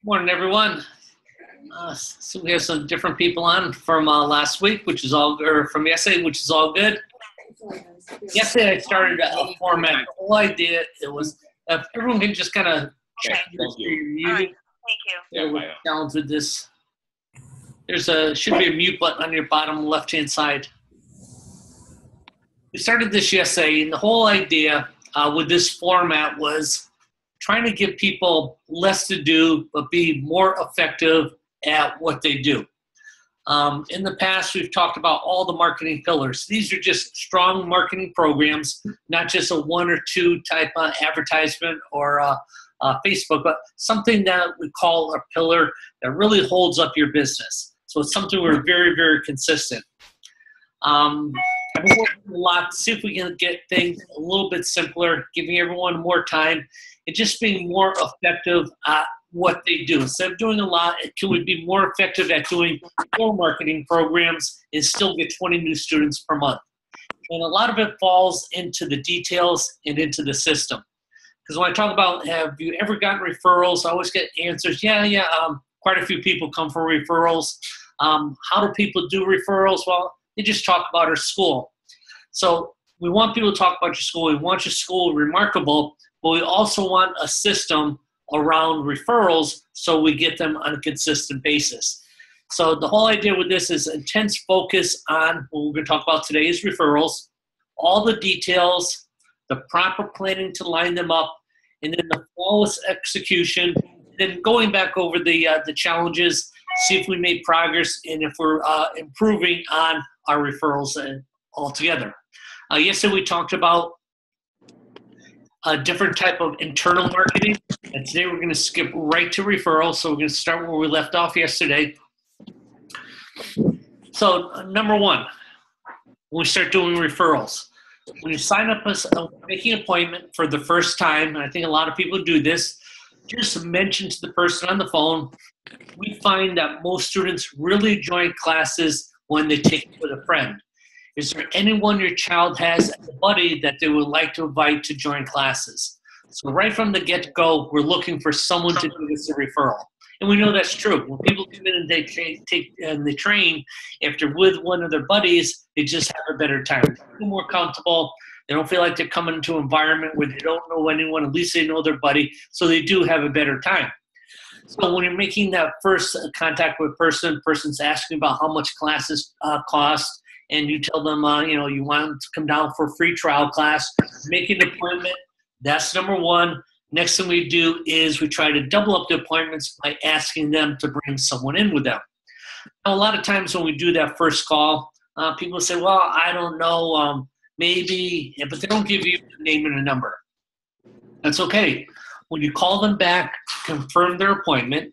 Morning, everyone. So we have some different people on from last week, which is all, or from yesterday, which is all good. Yesterday, I started a format. The whole idea it was if everyone can just kind of check this for your muted. Thank you. Yeah, we're challenged with this. Should be a mute button on your bottom left-hand side. We started this yesterday, and the whole idea with this format was trying to give people less to do, but be more effective at what they do. In the past, we've talked about all the marketing pillars. These are just strong marketing programs, not just a one or two type of advertisement or Facebook, but something that we call a pillar that really holds up your business. So it's something we're very, very consistent. I've been working a lot to see if we can get things a little bit simpler, giving everyone more time, and just being more effective at what they do. Instead of doing a lot, can we be more effective at doing more marketing programs and still get 20 new students per month? And a lot of it falls into the details and into the system. Because when I talk about, have you ever gotten referrals, I always get answers, quite a few people come for referrals. How do people do referrals? Well, they just talk about our school. So we want people to talk about your school. We want your school remarkable, but we also want a system around referrals so we get them on a consistent basis. So the whole idea with this is intense focus on what we're going to talk about today is referrals, all the details, the proper planning to line them up, and then the flawless execution, and then going back over the challenges, see if we made progress and if we're improving on our referrals altogether. Yesterday we talked about a different type of internal marketing, and today we're going to skip right to referrals. So we're going to start where we left off yesterday. So number one, when we start doing referrals, when you sign up as making an appointment for the first time, and I think a lot of people do this, just mention to the person on the phone. We find that most students really join classes when they take it with a friend. Is there anyone your child has as a buddy that they would like to invite to join classes? So right from the get-go, we're looking for someone to give us a referral. And we know that's true. When people come in and they train, if they're with one of their buddies, they just have a better time. They feel more comfortable. They don't feel like they're coming into an environment where they don't know anyone. At least they know their buddy, so they do have a better time. So when you're making that first contact with a person's asking about how much classes cost, and you tell them, you want them to come down for a free trial class, make an appointment. That's number one. Next thing we do is we try to double up the appointments by asking them to bring someone in with them. Now, a lot of times when we do that first call, people say, well, I don't know, maybe, but they don't give you a name and a number. That's okay. When you call them back, confirm their appointment,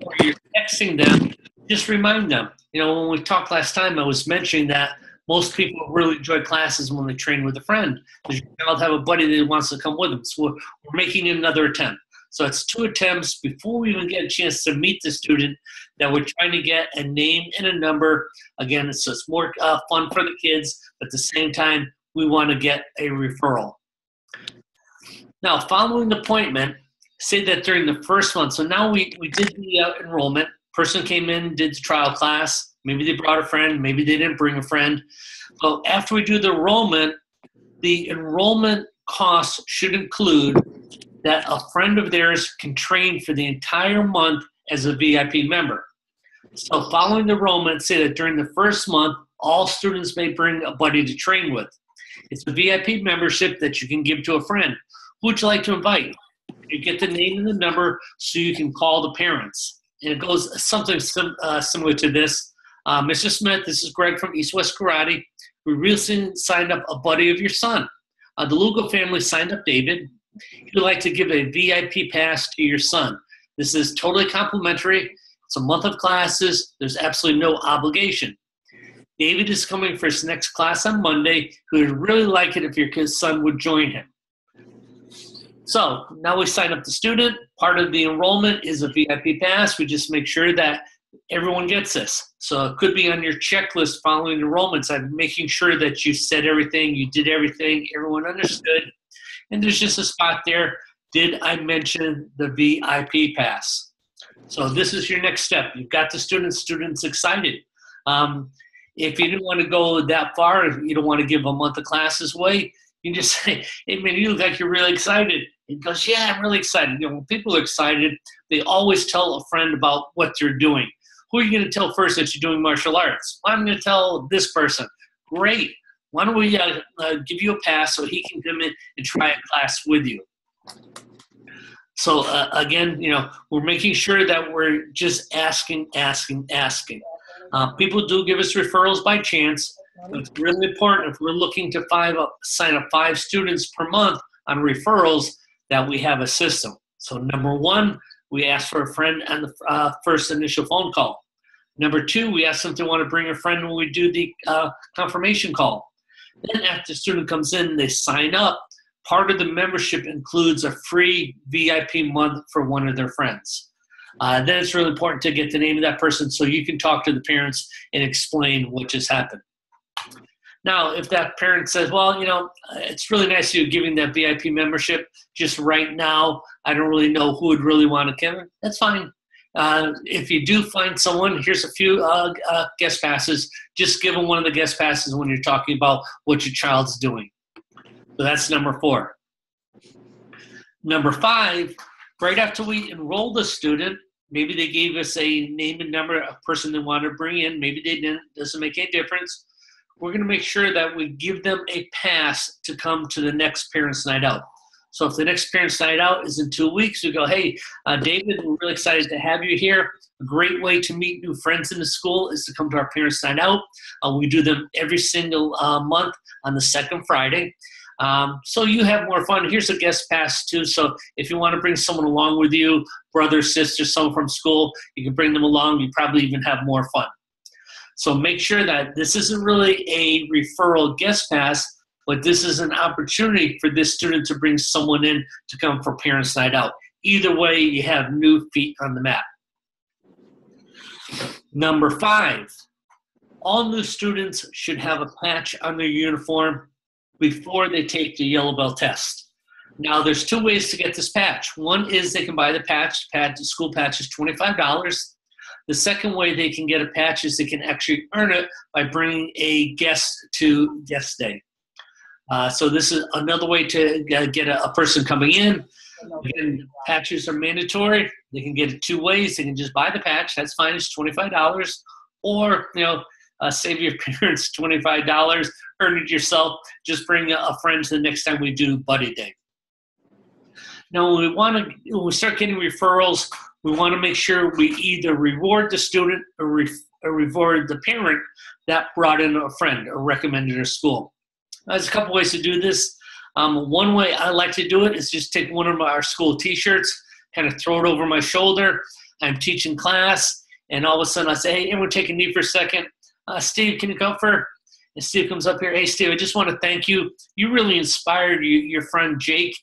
or you're texting them, just remind them. When we talked last time, I was mentioning that most people really enjoy classes when they train with a friend. Because your child have a buddy that wants to come with them. So we're making another attempt. So it's 2 attempts before we even get a chance to meet the student that we're trying to get a name and a number. Again, it's more fun for the kids, but at the same time, we want to get a referral. Now, following the appointment, say that during the first month. So now we did the enrollment. Person came in, did the trial class. Maybe they brought a friend. Maybe they didn't bring a friend. So after we do the enrollment costs should include that a friend of theirs can train for the entire month as a VIP member. So following the enrollment, say that during the first month, all students may bring a buddy to train with. It's a VIP membership that you can give to a friend. Who would you like to invite? You get the name and the number so you can call the parents. And it goes something similar to this. Mr. Smith, this is Greg from East West Karate. We recently signed up a buddy of your son. The Lugo family signed up David. You'd like to give a VIP pass to your son. This is totally complimentary. It's a month of classes. There's absolutely no obligation. David is coming for his next class on Monday. He would really like it if your son would join him. So now we sign up the student. Part of the enrollment is a VIP pass. We just make sure that everyone gets this. So it could be on your checklist following enrollments. I'm making sure that you said everything, you did everything, everyone understood. And there's just a spot there. Did I mention the VIP pass? So this is your next step. You've got the students excited. If you didn't want to go that far, if you don't want to give a month of classes away, you can just say, hey, man, you look like you're really excited. He goes, yeah, I'm really excited. When people are excited, they always tell a friend about what they're doing. Who are you going to tell first that you're doing martial arts? Well, I'm going to tell this person. Great. Why don't we give you a pass so he can come in and try a class with you? So again, we're making sure that we're just asking. People do give us referrals by chance, but it's really important if we're looking to sign up 5 students per month on referrals that we have a system. So number 1, we ask for a friend on the first initial phone call. Number 2, we ask them to want to bring a friend when we do the confirmation call. Then after the student comes in, they sign up. Part of the membership includes a free VIP month for one of their friends. Then it's really important to get the name of that person so you can talk to the parents and explain what just happened. Now, if that parent says, well, it's really nice you giving that VIP membership, just right now, I don't really know who would really want to come, that's fine. If you do find someone, here's a few guest passes. Just give them one of the guest passes when you're talking about what your child's doing. So that's number 4. Number 5, right after we enroll the student, maybe they gave us a name and number, a person they want to bring in. Maybe they didn't. Doesn't make any difference. We're going to make sure that we give them a pass to come to the next Parents' Night Out. So if the next Parents' Night Out is in 2 weeks, we go, hey, David, we're really excited to have you here. A great way to meet new friends in the school is to come to our Parents' Night Out. We do them every single month on the second Friday. So you have more fun. Here's a guest pass too. So if you want to bring someone along with you, brother, sister, someone from school, you can bring them along. You probably even have more fun. So make sure that this isn't really a referral guest pass, but this is an opportunity for this student to bring someone in to come for Parents' Night Out. Either way, you have new feet on the mat. Number 5, all new students should have a patch on their uniform before they take the yellow belt test. Now, there's 2 ways to get this patch. One is they can buy the patch. The school patch is $25. The second way they can get a patch is they can actually earn it by bringing a guest to guest day. So this is another way to get a person coming in. Again, patches are mandatory. They can get it 2 ways. They can just buy the patch. That's fine. It's $25. Or, save your parents $25. Earn it yourself. Just bring a friend to the next time we do Buddy Day. Now, when we start getting referrals, we want to make sure we either reward the student or reward the parent that brought in a friend or recommended a school. There's a couple ways to do this. One way I like to do it is just take one of our school T-shirts, kind of throw it over my shoulder. I'm teaching class, and all of a sudden I say, hey, everyone take a knee for a second. Steve, can you come for? And Steve comes up here. Hey, Steve, I just want to thank you. You really inspired your friend Jake.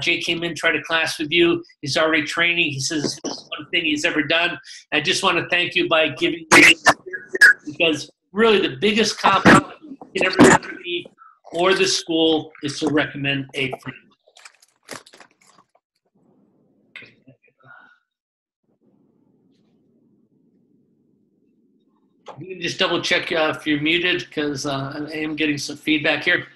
Jake came in, tried a class with you. He's already training. He says it's the one thing he's ever done. I just want to thank you by giving me, because really the biggest compliment you can ever give to me or the school is to recommend a friend. You can just double check if you're muted, because I am getting some feedback here.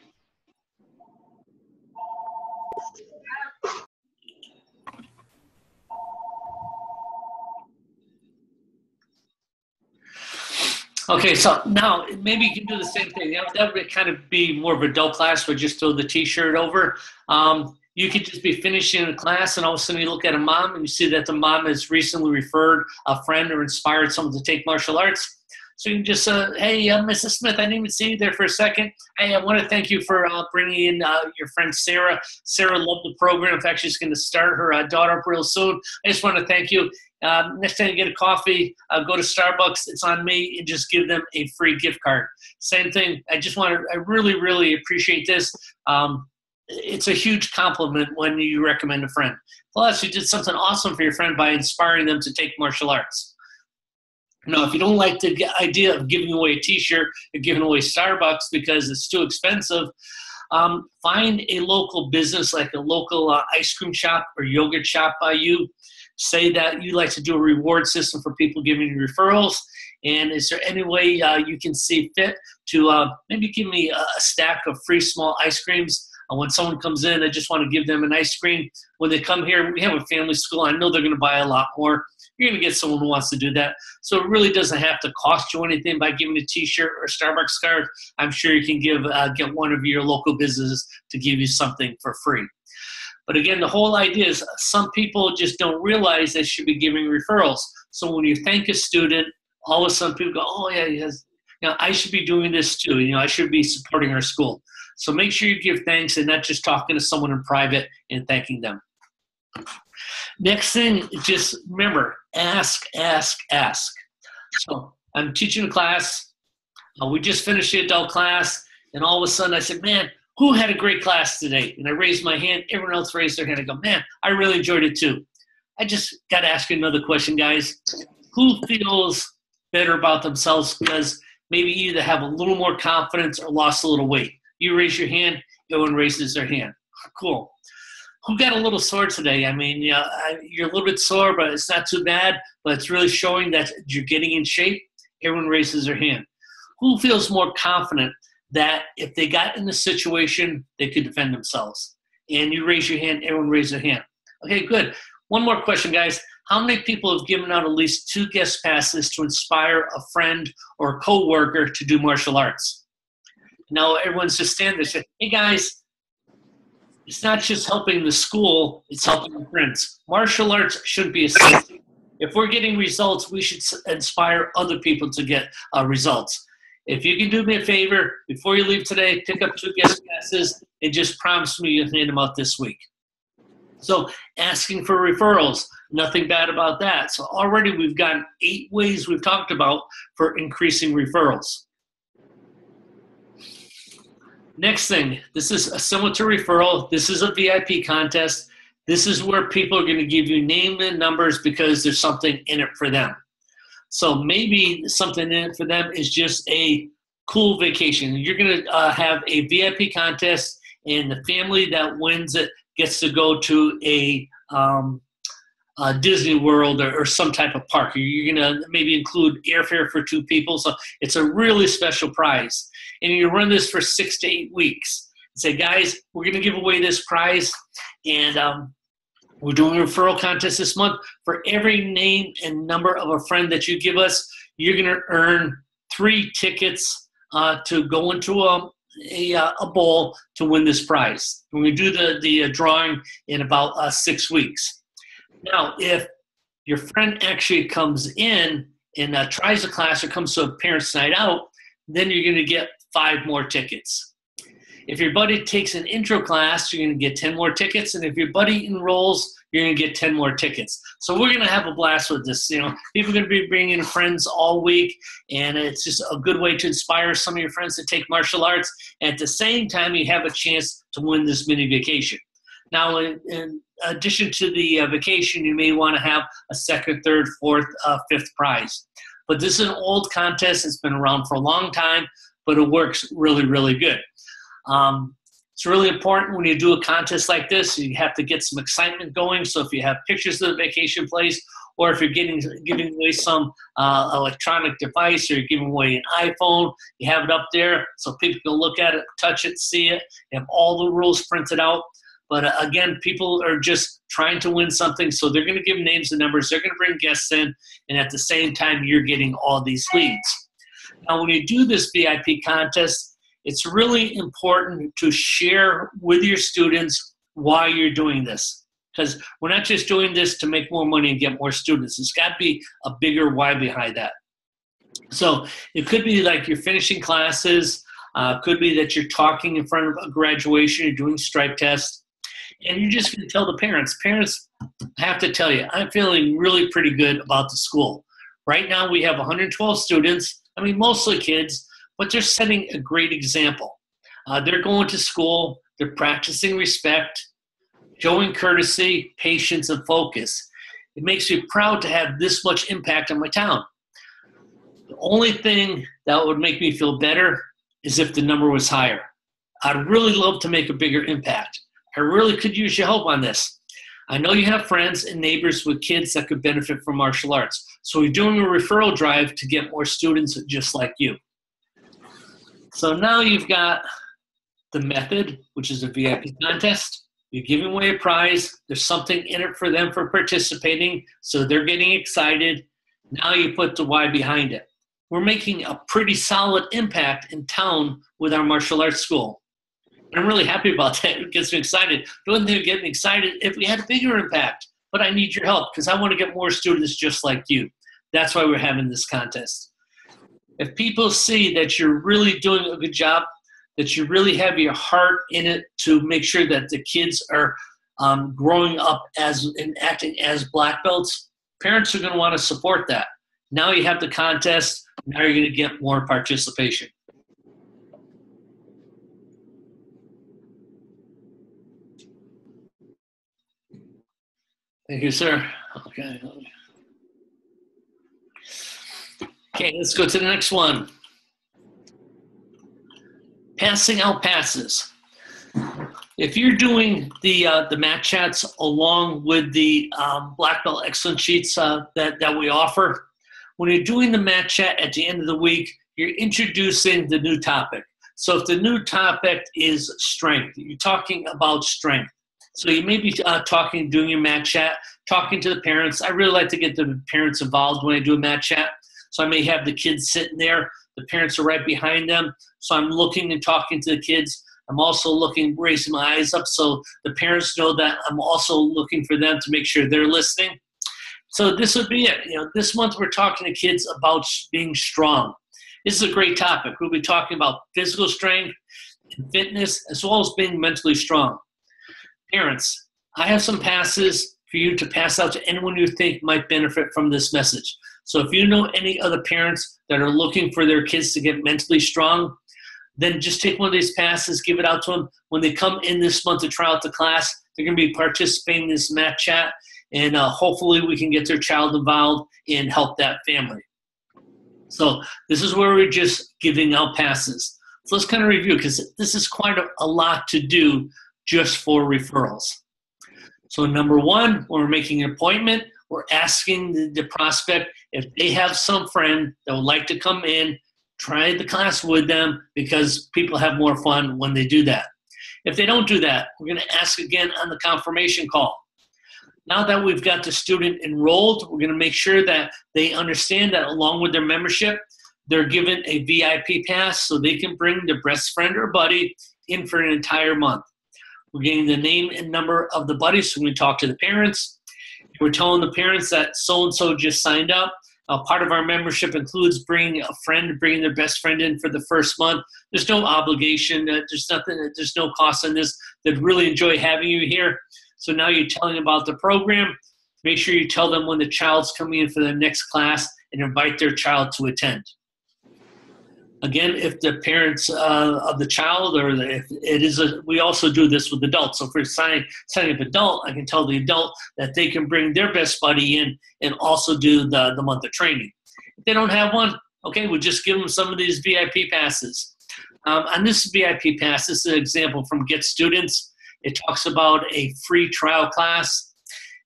Okay, so now maybe you can do the same thing. That would kind of be more of an adult class where just throw the T-shirt over. You could just be finishing a class, and all of a sudden you look at a mom and you see that the mom has recently referred a friend or inspired someone to take martial arts. So you can just say, hey, Mrs. Smith, I didn't even see you there for a second. Hey, I want to thank you for bringing in your friend Sarah. Sarah loved the program. In fact, she's going to start her daughter up real soon. I just want to thank you. Next time you get a coffee, go to Starbucks. It's on me, and just give them a free gift card. Same thing. I really, really appreciate this. It's a huge compliment when you recommend a friend. Plus, you did something awesome for your friend by inspiring them to take martial arts. Now, if you don't like the idea of giving away a T-shirt or giving away Starbucks because it's too expensive, find a local business like a local ice cream shop or yogurt shop by you. say that you'd like to do a reward system for people giving you referrals. And is there any way you can see fit to maybe give me a stack of free small ice creams? When someone comes in, I just want to give them an ice cream. When they come here, we have a family school. I know they're going to buy a lot more. You're going to get someone who wants to do that. So it really doesn't have to cost you anything by giving a T-shirt or a Starbucks card. I'm sure you can get one of your local businesses to give you something for free. But again, the whole idea is some people just don't realize they should be giving referrals. So when you thank a student, all of a sudden people go, oh yeah, yes, I should be doing this too. I should be supporting our school. So make sure you give thanks and not just talking to someone in private and thanking them. Next thing, just remember, ask, ask, ask. So I'm teaching a class. We just finished the adult class, and all of a sudden I said, man, who had a great class today? And I raised my hand. Everyone else raised their hand. I go, man, I really enjoyed it too. I just got to ask you another question, guys. Who feels better about themselves because maybe either have a little more confidence or lost a little weight? You raise your hand, everyone raises their hand. Cool. Who got a little sore today? I mean, you're a little bit sore, but it's not too bad, but it's really showing that you're getting in shape. Everyone raises their hand. Who feels more confident that if they got in the situation, they could defend themselves? And you raise your hand, everyone raises their hand. Okay, good. One more question, guys. How many people have given out at least 2 guest passes to inspire a friend or a coworker to do martial arts? Now everyone's just standing there saying, hey guys, it's not just helping the school, it's helping the friends. Martial arts shouldn't be a sin. If we're getting results, we should inspire other people to get results. If you can do me a favor, before you leave today, pick up 2 guest passes and just promise me you'll hand them out this week. So asking for referrals, nothing bad about that. So already we've got 8 ways we've talked about for increasing referrals. Next thing, this is similar to referral. This is a VIP contest. This is where people are going to give you name and numbers because there's something in it for them. So maybe something in it for them is just a cool vacation. You're going to have a VIP contest, and the family that wins it gets to go to a Disney World or some type of park. You're going to maybe include airfare for 2 people. So it's a really special prize. And you run this for 6 to 8 weeks. And say, guys, we're going to give away this prize. And we're doing a referral contest this month. For every name and number of a friend that you give us, you're going to earn 3 tickets to go into a bowl to win this prize. We're going to do the drawing in about 6 weeks. Now, if your friend actually comes in and tries the class or comes to a parents' night out, then you're going to get 5 more tickets. If your buddy takes an intro class, you're going to get 10 more tickets. And if your buddy enrolls, you're going to get 10 more tickets. So we're going to have a blast with this. People are going to be bringing in friends all week, and it's just a good way to inspire some of your friends to take martial arts. And at the same time, you have a chance to win this mini vacation. Now, in addition to the vacation, you may want to have a 2nd, 3rd, 4th, 5th prize. But this is an old contest. It's been around for a long time, but it works really, really good. It's really important when you do a contest like this, you have to get some excitement going. So if you have pictures of the vacation place, or if you're giving away some electronic device, or you're giving away an iPhone, you have it up there so people can look at it, touch it, see it. You have all the rules printed out. But again, people are just trying to win something, so they're going to give names and numbers. They're going to bring guests in, and at the same time, you're getting all these leads. Now, when you do this VIP contest, it's really important to share with your students why you're doing this, because we're not just doing this to make more money and get more students. It's got to be a bigger why behind that. So it could be like you're finishing classes. Could be that you're talking in front of a graduation. You're doing stripe tests. And you're just going to tell the parents. Parents, I have to tell you, I'm feeling really pretty good about the school. Right now we have 112 students. I mean, mostly kids, but they're setting a great example. They're going to school. They're practicing respect, showing courtesy, patience, and focus. It makes me proud to have this much impact on my town. The only thing that would make me feel better is if the number was higher. I'd really love to make a bigger impact. I really could use your help on this. I know you have friends and neighbors with kids that could benefit from martial arts. So we're doing a referral drive to get more students just like you. So now you've got the method, which is a VIP contest. You're giving away a prize. There's something in it for them for participating, so they're getting excited. Now you put the why behind it. We're making a pretty solid impact in town with our martial arts school. I'm really happy about that. It gets me excited. The one thing getting excited if we had a bigger impact, but I need your help because I want to get more students just like you. That's why we're having this contest. If people see that you're really doing a good job, that you really have your heart in it to make sure that the kids are growing up and acting as black belts, parents are going to want to support that. Now you have the contest. Now you're going to get more participation. Thank you, sir. Okay. Okay, let's go to the next one. Passing out passes. If you're doing the mat chats along with the Black Belt Excellence Sheets that we offer, when you're doing the mat chat at the end of the week, you're introducing the new topic. So if the new topic is strength, you're talking about strength. So you may be doing your mat chat, talking to the parents. I really like to get the parents involved when I do a mat chat. So I may have the kids sitting there. The parents are right behind them. So I'm looking and talking to the kids. I'm also raising my eyes up so the parents know that I'm also looking for them to make sure they're listening. So this would be it. This month we're talking to kids about being strong. This is a great topic. We'll be talking about physical strength and fitness as well as being mentally strong. Parents, I have some passes for you to pass out to anyone you think might benefit from this message. So if you know any other parents that are looking for their kids to get mentally strong, then just take one of these passes, give it out to them. When they come in this month to try out the class, they're going to be participating in this mat chat, and hopefully we can get their child involved and help that family. So this is where we're just giving out passes. So let's kind of review, because this is quite a lot to do just for referrals. So number one, when we're making an appointment, we're asking the prospect if they have some friend that would like to come in, try the class with them, because people have more fun when they do that. If they don't do that, we're going to ask again on the confirmation call. Now that we've got the student enrolled, we're going to make sure that they understand that along with their membership, they're given a VIP pass so they can bring their best friend or buddy in for an entire month. We're getting the name and number of the buddies, so we talk to the parents. We're telling the parents that so-and-so just signed up. Part of our membership includes bringing their best friend in for the first month. There's no obligation. There's no cost on this. They'd really enjoy having you here. So now you're telling them about the program. Make sure you tell them when the child's coming in for the next class and invite their child to attend. Again, if the parents of the child, or if it is we also do this with adults. So if we're signing up adult, I can tell the adult that they can bring their best buddy in and also do the month of training. If they don't have one, okay, we'll just give them some of these VIP passes. On this VIP pass, this is an example from Get Students. It talks about a free trial class.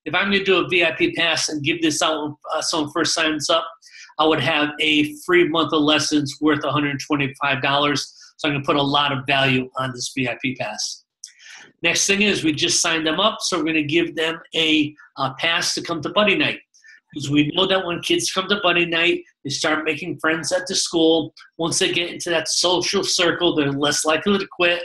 If I'm going to do a VIP pass and give this out when someone first signs up, I would have a free month of lessons worth $125. So I'm going to put a lot of value on this VIP pass. Next thing is we just signed them up, so we're going to give them a pass to come to Buddy Night. Because we know that when kids come to Buddy Night, they start making friends at the school. Once they get into that social circle, they're less likely to quit.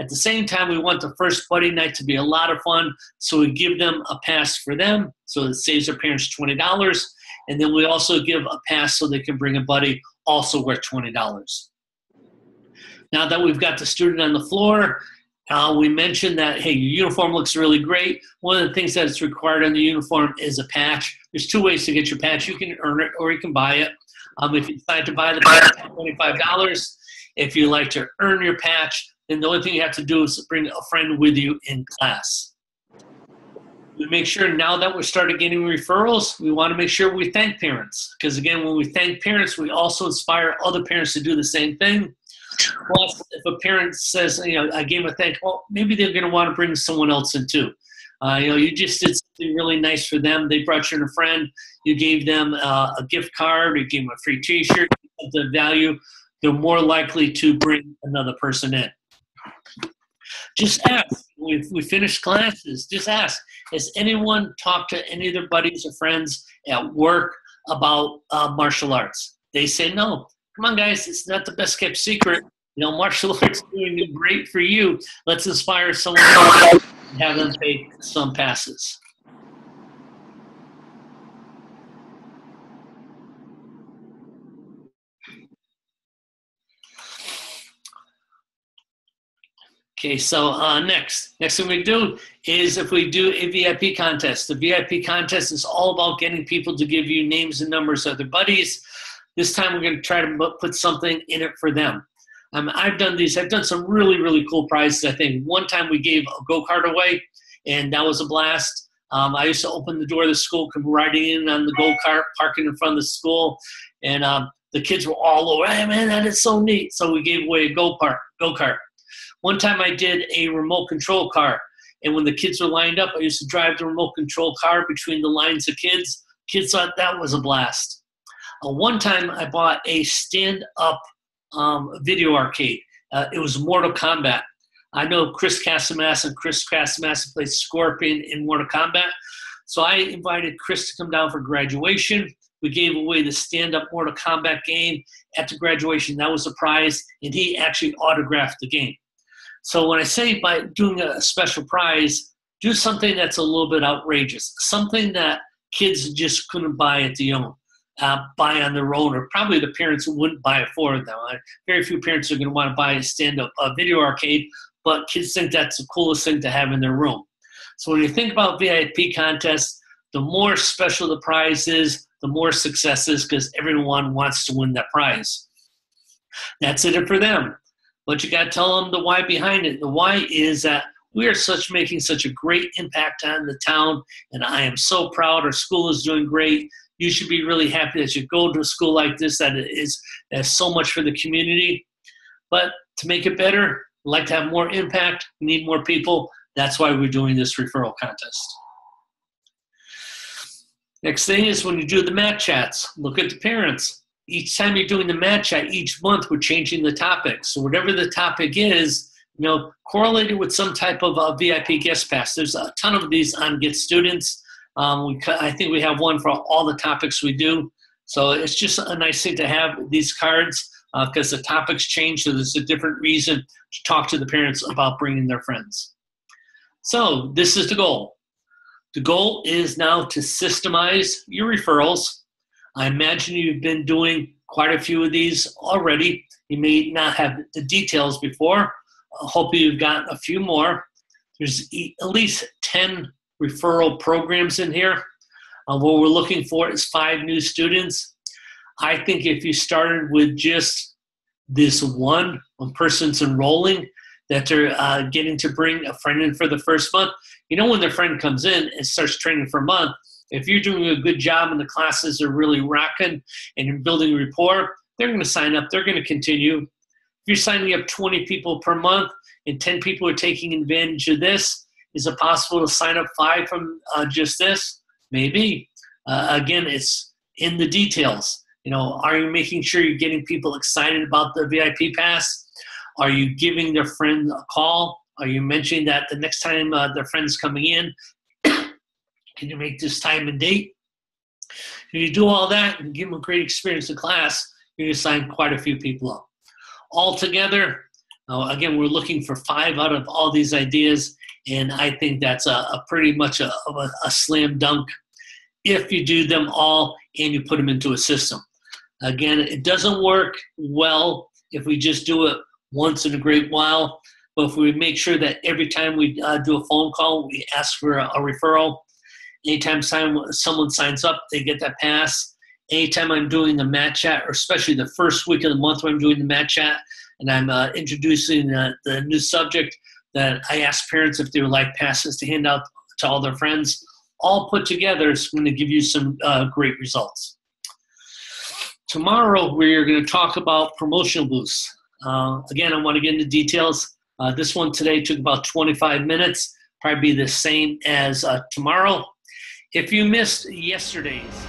At the same time, we want the first Buddy Night to be a lot of fun, so we give them a pass for them, so it saves their parents $20. And then we also give a pass so they can bring a buddy, also worth $20. Now that we've got the student on the floor, we mentioned that, hey, your uniform looks really great. One of the things that's required on the uniform is a patch. There's two ways to get your patch. You can earn it or you can buy it. If you decide to buy the patch, it's $25. If you like to earn your patch, then the only thing you have to do is bring a friend with you in class. We make sure now that we're starting getting referrals, we want to make sure we thank parents. Because again, when we thank parents, we also inspire other parents to do the same thing. Plus, if a parent says, I gave them a thank, well, maybe they're going to want to bring someone else in too. You just did something really nice for them. They brought you in a friend. You gave them a gift card. You gave them a free T-shirt. The value, they're more likely to bring another person in. Just ask. We finished classes. Just ask. Has anyone talked to any of their buddies or friends at work about martial arts? They say no. Come on, guys. It's not the best kept secret. Martial arts is doing great for you. Let's inspire someone else and have them take some passes. Okay, so next thing we do is if we do a VIP contest. The VIP contest is all about getting people to give you names and numbers of their buddies. This time we're going to try to put something in it for them. I've done these. I've done some really, really cool prizes. I think one time we gave a go-kart away, and that was a blast. I used to open the door of the school, come riding in on the go-kart, parking in front of the school, and the kids were all over, hey, man, that is so neat. So we gave away a go-kart. One time I did a remote control car, and when the kids were lined up, I used to drive the remote control car between the lines of kids. Kids thought that was a blast. One time I bought a stand-up video arcade. It was Mortal Kombat. I know Chris Casamassa plays Scorpion in Mortal Kombat. So I invited Chris to come down for graduation. We gave away the stand-up Mortal Kombat game at the graduation. That was a prize, and he actually autographed the game. So when I say by doing a special prize, do something that's a little bit outrageous, something that kids just couldn't buy at buy on their own, or probably the parents wouldn't buy it for them. Very few parents are going to want to buy a stand-up video arcade, but kids think that's the coolest thing to have in their room. So when you think about VIP contests, the more special the prize is, the more success is, because everyone wants to win that prize. That's it for them. But you got to tell them the why behind it. The why is that we are making such a great impact on the town, and I am so proud. Our school is doing great. You should be really happy that you go to a school like this that has so much for the community. But to make it better, we'd like to have more impact. We need more people. That's why we're doing this referral contest. Next thing is when you do the mat chats, look at the parents. Each time you're doing the mat chat, each month we're changing the topic. So whatever the topic is, correlated with some type of VIP guest pass. There's a ton of these on Get Students. I think we have one for all the topics we do. So it's just a nice thing to have these cards because the topics change, so there's a different reason to talk to the parents about bringing their friends. So this is the goal. The goal is now to systemize your referrals. I imagine you've been doing quite a few of these already. You may not have the details before. Hopefully you've got a few more. There's at least 10 referral programs in here. What we're looking for is 5 new students. I think if you started with just this one person's enrolling, that they're getting to bring a friend in for the first month. When their friend comes in and starts training for a month, if you're doing a good job and the classes are really rocking and you're building rapport, they're going to sign up. They're going to continue. If you're signing up 20 people per month and 10 people are taking advantage of this, is it possible to sign up 5 from just this? Maybe. Again, it's in the details. Are you making sure you're getting people excited about the VIP pass? Are you giving their friend a call? Are you mentioning that the next time their friend's coming in, can you make this time and date? If you do all that and give them a great experience in class, you're going to sign quite a few people up. Altogether, again, we're looking for 5 out of all these ideas, and I think that's a pretty much a slam dunk if you do them all and you put them into a system. Again, it doesn't work well if we just do it once in a great while, but if we make sure that every time we do a phone call, we ask for a referral. Anytime someone signs up, they get that pass. Anytime I'm doing the mat chat, or especially the first week of the month when I'm doing the mat chat, and I'm introducing the new subject, that I ask parents if they would like passes to hand out to all their friends. All put together is going to give you some great results. Tomorrow, we're going to talk about promotional boosts. Again, I want to get into details. This one today took about 25 minutes. probably be the same as tomorrow. If you missed yesterday's